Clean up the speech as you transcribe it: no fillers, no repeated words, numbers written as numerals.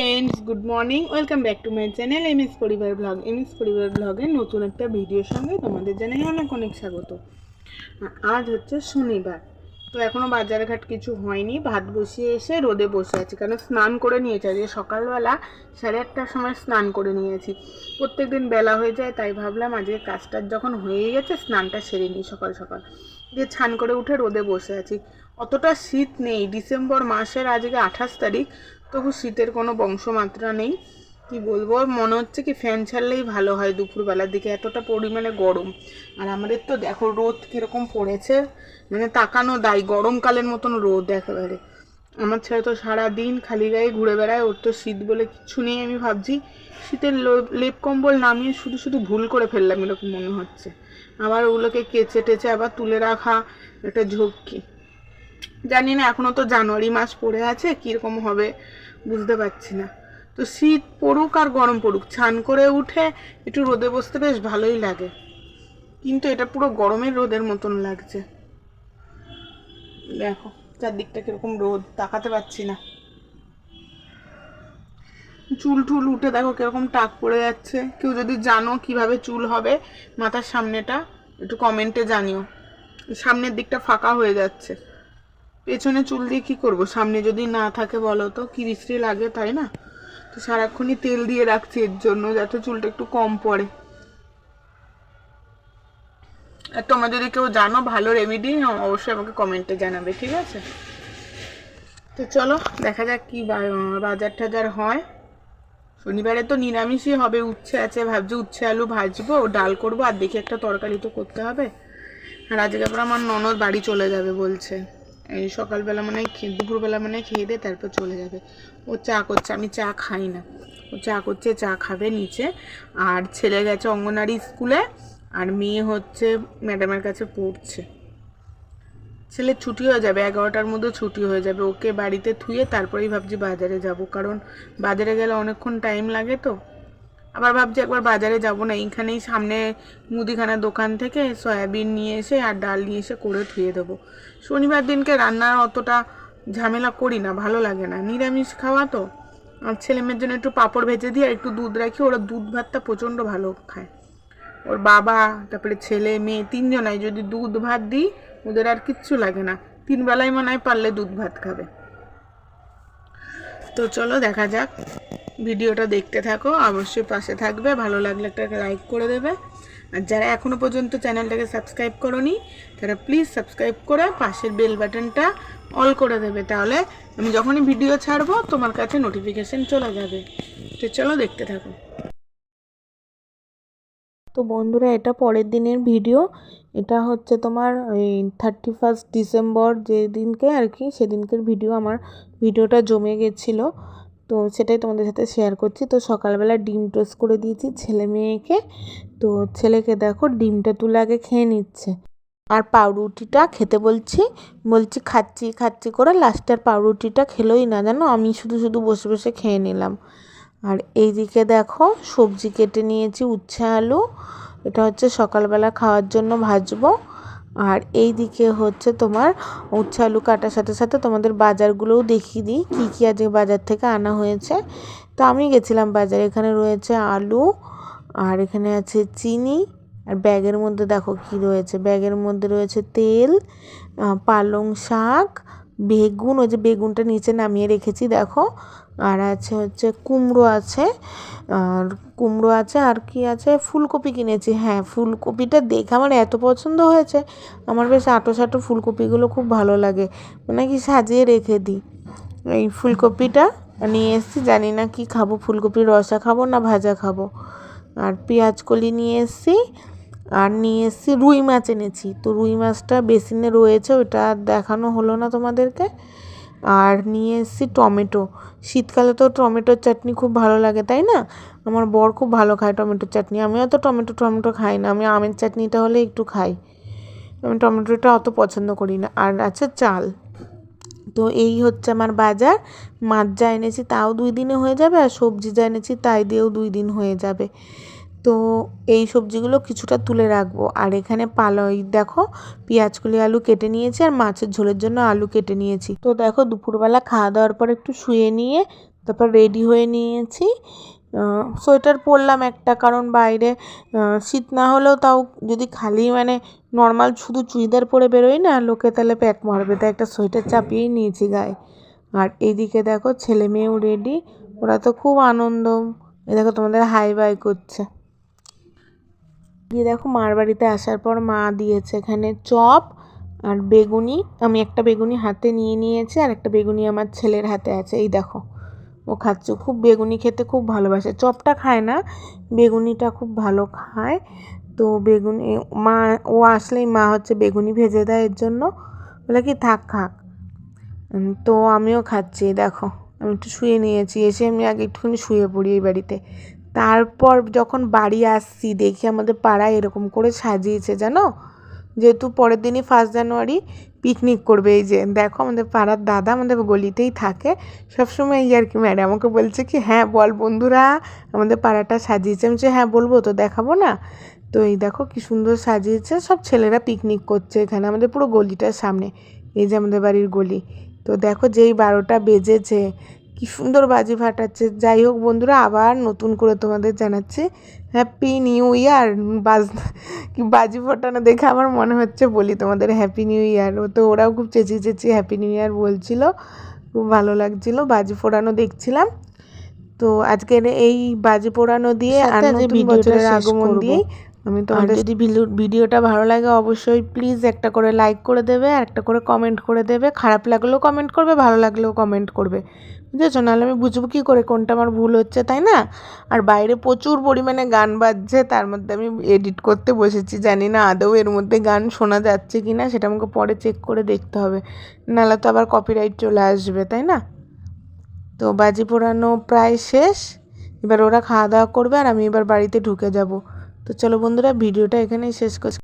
Friends, good morning. Welcome back to my channel MS পরিবার blog. MS পরিবার ব্লগের নতুন একটা ভিডিওর সঙ্গে তোমাদের জানাই অনেক অনেক স্বাগত। আজ হচ্ছে শনিবার, তো এখনও বাজারঘাট কিছু হয়নি। ভাত বসিয়ে এসে রোদে বসে আছি, কারণ স্নান করে নিয়েছি। আজকে সকালবেলা 8:30টার সময় স্নান করে নিয়েছি। প্রত্যেক দিন বেলা হয়ে যায়, তাই ভাবলাম আজকে কাজটা যখন হয়ে গেছে স্নানটা সেরে নিই সকাল সকাল। দিয়ে ছান করে উঠে রোদে বসে আছি। অতটা শীত নেই, ডিসেম্বর মাসের আজকে 28 তারিখ, তবু শীতের কোনো বংশমাত্রা নেই। কি বলবো, মনে হচ্ছে কি ফ্যান ছাড়লেই ভালো হয় দুপুরবেলার দিকে, এতটা পরিমাণে গরম। আর আমাদের তো দেখো রোদ কীরকম পড়েছে, মানে তাকানো দায়, গরমকালের মতন রোদ একেবারে। আমার ছেলে তো সারাদিন খালি গায়ে ঘুরে বেড়ায়, ওর তো শীত বলে কিচ্ছু নেই। আমি ভাবছি শীতের লেপ কম্বল নামিয়ে শুধু শুধু ভুল করে ফেললাম এরকম মনে হচ্ছে। আবার ওগুলোকে কেচে টেচে আবার তুলে রাখা একটা ঝক্কি। জানি না, এখনও তো জানুয়ারি মাস পড়ে আছে, কীরকম হবে বুঝতে পারছি না। তো শীত পড়ুক আর গরম পড়ুক, ছান করে উঠে একটু রোদে বসতে বেশ ভালোই লাগে, কিন্তু এটা পুরো গরমের রোদের মতন লাগছে। দেখো চারদিকটা কিরকম রোদ, তাকাতে পারছি না। চুল টুল উঠে দেখো কিরকম টাক পড়ে যাচ্ছে। কেউ যদি জানো কিভাবে চুল হবে মাথার সামনেটা, একটু কমেন্টে জানিও। সামনের দিকটা ফাঁকা হয়ে যাচ্ছে, পেছনে চুল দিয়ে কী করবো? সামনে যদি না থাকে বলো তো, কি বিশ্রী লাগে, তাই না? তো সারাক্ষণই তেল দিয়ে রাখছি এর জন্য, যাতে চুলটা একটু কম পড়ে। আর তোমরা যদি কেউ জানো ভালো রেমেডি, অবশ্যই আমাকে কমেন্টে জানাবে, ঠিক আছে? তো চলো দেখা যাক কি বাজার টাজার হয়। শনিবারে তো নিরামিষই হবে, উচ্ছে আছে, ভাবছি উচ্ছে আলু ভাজবো, ডাল করবো, আর দেখি একটা তরকারি তো করতে হবে। আর আজকে আবার আমার ননদ বাড়ি চলে যাবে বলছে। এই সকালবেলা মানে দুপুরবেলা মানে খেয়ে দিয়ে তারপর চলে যাবে। ও চা করছে, আমি চা খাই না। ও চা করছে, চা খাবে নিচে। আর ছেলে গেছে অঙ্গনারী স্কুলে, আর মেয়ে হচ্ছে ম্যাডামের কাছে পড়ছে। ছেলের ছুটি হয়ে যাবে, 11টার মধ্যে ছুটি হয়ে যাবে। ওকে বাড়িতে থুয়ে তারপরেই ভাবছি বাজারে যাব, কারণ বাজারে গেলে অনেকক্ষণ টাইম লাগে। তো আবার ভাবছি একবার বাজারে যাব না, এইখানেই সামনে মুদিখানার দোকান থেকে সয়াবিন নিয়ে এসে আর ডাল নিয়ে এসে করে ধুয়ে দেবো। শনিবার দিনকে রান্নার অতটা ঝামেলা করি না, ভালো লাগে না, নিরামিষ খাওয়া তো। আর ছেলে মেয়ের জন্য একটু পাঁপড় ভেজে দিই আর একটু দুধ রাখি, ওরা দুধ ভাতটা প্রচণ্ড ভালো খায়। ওর বাবা, তারপরে ছেলে মেয়ে তিনজনাই যদি দুধ ভাত দিই, ওদের আর কিচ্ছু লাগে না। 3 বেলায় মনে হয় পারলে দুধ ভাত খাবে। তো চলো দেখা যাক, ভিডিওটা দেখতে থাকো, অবশ্যই পাশে থাকবে। ভালো লাগলে একটা লাইক করে দেবে। আর যারা এখনও পর্যন্ত চ্যানেলটাকে সাবস্ক্রাইব করোনি, তারা প্লিজ সাবস্ক্রাইব করে পাশের বেল বাটনটা অল করে দেবে, তাহলে আমি যখনই ভিডিও ছাড়বো তোমার কাছে নোটিফিকেশান চলে যাবে। তো চলো দেখতে থাকো। তো বন্ধুরা, এটা পরের দিনের ভিডিও। এটা হচ্ছে তোমার ওই 31 ডিসেম্বর যেদিনকে আর কি, সেদিনকের ভিডিও। আমার ভিডিওটা জমে গেছিলো, তো সেটাই তোমাদের সাথে শেয়ার করছি। তো সকালবেলা ডিম টোস্ট করে দিয়েছি ছেলে মেয়েকে। তো ছেলেকে দেখো ডিমটা তুলে আগে খেয়ে নিচ্ছে, আর পাউরুটিটা খেতে বলছি খাচ্ছি খাচ্ছি করে লাস্টে আর পাউরুটিটা খেলোই না, জানো। আমি শুধু শুধু বসে বসে খেয়ে নিলাম। আর এইদিকে দেখো সবজি কেটে নিয়েছি, উচ্ছে আলু। এটা হচ্ছে সকালবেলা খাওয়ার জন্য ভাজবো। আর এই দিকে হচ্ছে তোমার উচ্ছে আলু কাটার সাথে সাথে তোমাদের বাজারগুলোও দেখিয়ে দিই, কী কী আজকে বাজার থেকে আনা হয়েছে। তো আমি গেছিলাম বাজারে। এখানে রয়েছে আলু, আর এখানে আছে চিনি, আর ব্যাগের মধ্যে দেখো কি রয়েছে। ব্যাগের মধ্যে রয়েছে তেল, পালং শাক, বেগুন, ওই যে বেগুনটা নিচে নামিয়ে রেখেছি দেখো। আর আছে হচ্ছে কুমড়ো আছে, আর কি আছে, ফুলকপি কিনেছি। হ্যাঁ, ফুলকপিটা দেখে আমার এত পছন্দ হয়েছে। আমার বেশ আটো সাটো ফুলকপিগুলো খুব ভালো লাগে, মানে কি সাজিয়ে রেখে দিই। এই ফুলকপিটা নিয়ে এসেছি, জানি না কি খাবো, ফুলকপির রসা খাবো না ভাজা খাবো। আর পেঁয়াজ কলি নিয়ে এসেছি, আর নিয়ে এসেছি রুই মাছ এনেছি। তো রুই মাছটা বেসিনে রয়েছে, ওটা দেখানো হলো না তোমাদেরকে। আর নিয়ে এসেছি টমেটো। শীতকালে তো টমেটোর চাটনি খুব ভালো লাগে, তাই না? আমার বর খুব ভালো খায় টমেটোর চাটনি। আমিও তো টমেটো খাই না, আমি আমের চাটনিটা হলে একটু খাই, আমি টমেটোটা অত পছন্দ করি না। আর আছে চাল। তো এই হচ্ছে আমার বাজার। মাছ যা এনেছি তাও 2 দিনে হয়ে যাবে, আর সবজি যা এনেছি তাই দিয়েও 2 দিন হয়ে যাবে। তো এই সবজিগুলো কিছুটা তুলে রাখবো। আর এখানে দেখো পেঁয়াজকলি আলু কেটে নিয়েছি, আর মাছের ঝোলের জন্য আলু কেটে নিয়েছি। তো দেখো দুপুরবেলা খাওয়া দাওয়ার পর একটু শুয়ে নিয়ে তারপর রেডি হয়ে নিয়েছি। সোয়েটার পরলাম একটা, কারণ বাইরে শীত না হলেও তাও যদি খালি মানে নর্মাল শুধু চুড়িদার পরে বেরোই না, লোকে তাহলে প্যাক মারবে, তাই একটা সোয়েটার চাপিয়েই নিয়েছি গায়ে। আর এইদিকে দেখো ছেলে মেয়েও রেডি, ওরা তো খুব আনন্দ। এই দেখো তোমাদের হাই বাই করছে। দিয়ে দেখো মার বাড়িতে আসার পর মা দিয়েছে এখানে চপ আর বেগুনি। আমি একটা বেগুনি হাতে নিয়ে নিয়েছি, আর একটা বেগুনি আমার ছেলের হাতে আছে। এই দেখো ও খাচ্ছে, খুব বেগুনি খেতে খুব ভালোবাসে। চপটা খায় না, বেগুনিটা খুব ভালো খায়। তো বেগুনি মা, ও আসলেই মা হচ্ছে বেগুনি ভেজে দেয়, এর জন্য বলে কি থাক খাক। তো আমিও খাচ্ছি। দেখো আমি একটু শুয়ে নিয়েছি, এসে আমি আগে একটুখানি শুয়ে পড়ি এই বাড়িতে। তারপর যখন বাড়ি আসছি দেখি আমাদের পাড়ায় এরকম করে সাজিয়েছে জানো, যেহেতু পরের দিনই 1 জানুয়ারি পিকনিক করবে। এই যে দেখো আমাদের পাড়ার দাদা আমাদের গলিতেই থাকে, সবসময় এই আর কি ম্যাডাম আমাকে বলছে কি হ্যাঁ বল বন্ধুরা আমাদের পাড়াটা সাজিয়েছে। আমি বলছি হ্যাঁ বলবো তো, দেখাবো না? তো এই দেখো কি সুন্দর সাজিয়েছে, সব ছেলেরা পিকনিক করছে এখানে আমাদের পুরো গলিটার সামনে। এই যে আমাদের বাড়ির গলি। তো দেখো যেই 12টা বেজেছে কি সুন্দর বাজি ফাটাচ্ছে। যাই হোক বন্ধুরা, আবার নতুন করে তোমাদের জানাচ্ছি হ্যাপি নিউ ইয়ার। বাজি ফোটানো দেখে আমার মনে হচ্ছে বলি তোমাদের হ্যাপি নিউ ইয়ার। তো ওরাও খুব চেঁচিয়ে চেঁচিয়ে হ্যাপি নিউ ইয়ার বলছিল, খুব ভালো লাগছিল। বাজি ফোড়ানো দেখছিলাম। তো আজকের এই বাজি পোড়ানো দিয়ে আর নতুন বছরের আগমন দিয়েই আমি তোমাদের, যদি ভিডিওটা ভালো লাগে অবশ্যই প্লিজ একটা করে লাইক করে দেবে, আর একটা করে কমেন্ট করে দেবে। খারাপ লাগলেও কমেন্ট করবে, ভালো লাগলেও কমেন্ট করবে, বুঝেছো? নাহলে আমি বুঝবো কী করে কোনটা আমার ভুল হচ্ছে, তাই না? আর বাইরে প্রচুর পরিমাণে গান বাজছে, তার মধ্যে আমি এডিট করতে বসেছি। জানি না আদৌ এর মধ্যে গান শোনা যাচ্ছে কি না, সেটা আমাকে পরে চেক করে দেখতে হবে, নাহলে তো আবার কপিরাইট চলে আসবে, তাই না? তো বাজি পোড়ানো প্রায় শেষ, এবার ওরা খাওয়া দাওয়া করবে আর আমি এবার বাড়িতে ঢুকে যাব। তো চলো বন্ধুরা ভিডিওটা এখানেই শেষ করছি।